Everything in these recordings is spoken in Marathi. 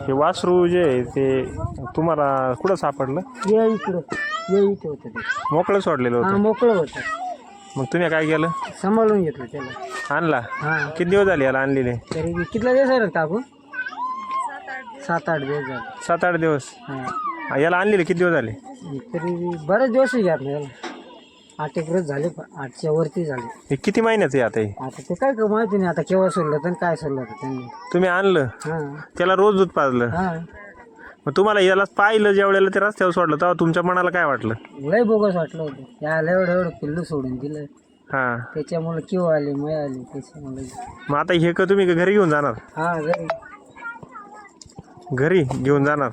हे वासरू जे आहे ते तुम्हाला कुठं सापडलं? ये इकडं होतं ते. मोकळं सोडलेलं हा होतं. मोकळं होतं. मग तुम्ही काय केलं? सांभाळून घेतलं त्याला. आणला? हा किती दिवस झाले याला आणलेले? तरी कितला दिवस झाला काकू? 7-8 दिवस झाले. 7-8 दिवस. हा याला आणलेले किती दिवस झाले? तरी बरेच दिवस घ्या याला. 8 वर्ष झाले, 8च्या वरती झाले. हे किती महिन्याचं आहे आता हे? आता ते काय का माहिती नाही आता केव्हा सोडलं तर काय सोडलं होतं त्यांनी. तुम्ही आणलं हा त्याला रोज दूध पाजलं? हा मग तुम्हाला याला पाहिलं ज्या वेळेला ते रस्त्यावर सोडलं तेव्हा तुमच्या मनाला काय वाटलं? लय बोगस वाटलं होतं याला. एवढं पिल्लू सोडून दिलं हा. त्याच्यामुळे किंवा आले मय आली त्याच्यामुळे. मग आता हे का तुम्ही घरी घेऊन जाणार? हा घरी घेऊन जाणार.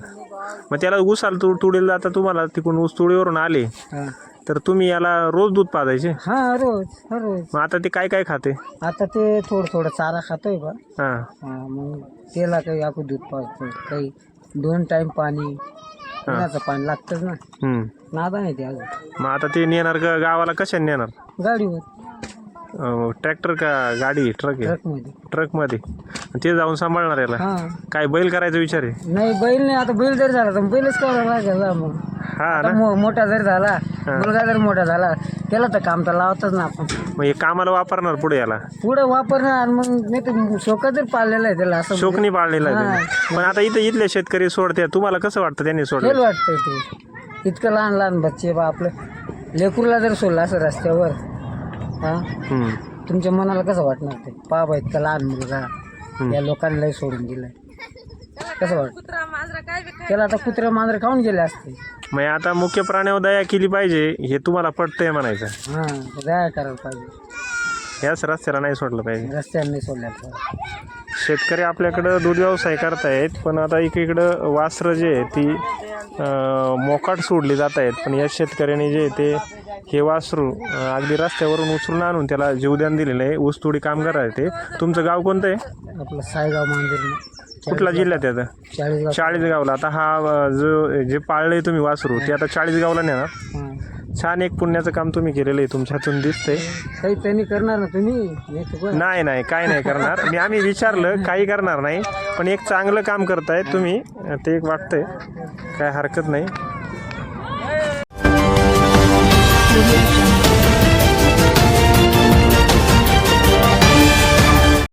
मग त्याला ऊसाला तुडील आता तुम्हाला तिकडून ऊस तुडीवरून आले हा तर तुम्ही याला रोज दूध पाजायचे? हा रोज रोज. मग आता ते काय काय खाते? आता ते थोडं चारा खातोय बा. हा. हा मग त्याला काही आपण दूध पाजतो, काही 2 टाइम पाणी पिण्याचं पाणी लागतंच ना. नादा नाही ते अजून. मग आता ते नेणार गावाला कशाने नेणार? गाडीवर. ट्रॅक्टर का गाडी? ट्रक आहे? ट्रकमध्ये. ट्रकमध्ये. ते जाऊन सांभाळणार याला? हा काय बैल करायचा विचार आहे? नाही बैल नाही. आता बैल जर झाला तर बैलच करायला लागेल ना. मग हा आता ना. मोठा जर झाला, मुलगा जर मोठा झाला त्याला तर काम तर लावतच ना आपण. मग हे कामाला वापरणार पुढे याला? पुढे वापरणार. मग नाही तर शोका जर पाळलेला आहे त्याला असं शोकनी पाळलेला आहे हा. त्याने. पण आता इथले शेतकरी सोडते, तुम्हाला कसं वाटतं त्यांनी फेल सोडलं? वाटतंय ते. इतकं लहान बच्चे बा आपलं लेकरूला जर सोडलं असं रस्त्यावर, हा तुमच्या मनाला कसं वाटणार ते? बा इतका लहान मुलगा या लोकांना सोडून दिलाय, कसं वाटतं त्याला? आता कुत्रा मांजर खाऊन गेले असते. मग आता मुख्य प्राण्यावर दया केली पाहिजे हे तुम्हाला पटतंय म्हणायचं? हा दया करायला पाहिजे. याच रस्त्याला नाही सोडलं पाहिजे. रस्त्याने नाही सोडल्याचं. शेतकरी आपल्याकडं दूध व्यवसाय करतायत, पण आता एकीकडं वासरं जे आहे ती मोकाट सोडली जात आहेत. पण या शेतकऱ्यांनी जे ते हे वासरू अगदी रस्त्यावरून उचलून आणून त्याला जीवदान दिलेलं आहे. ऊसतोडी कामगार आहे ते. तुमचं गाव कोणतं आहे? आपलं सायगाव मांजर. कुठला जिल्ह्यात आहे? 40गावला. आता हा जे पाळलंय तुम्ही वासरू ते आता 40गावला नेणार. छान एक पुण्याचं काम तुम्ही केलेलं आहे, तुमच्या हातून दिसतंय. काही त्यांनी करणार ना तुम्ही? नाही काय नाही करणार. आम्ही विचारलं, काही करणार नाही. पण एक चांगलं काम करताय तुम्ही, ते एक वाटतंय. काय हरकत नाही.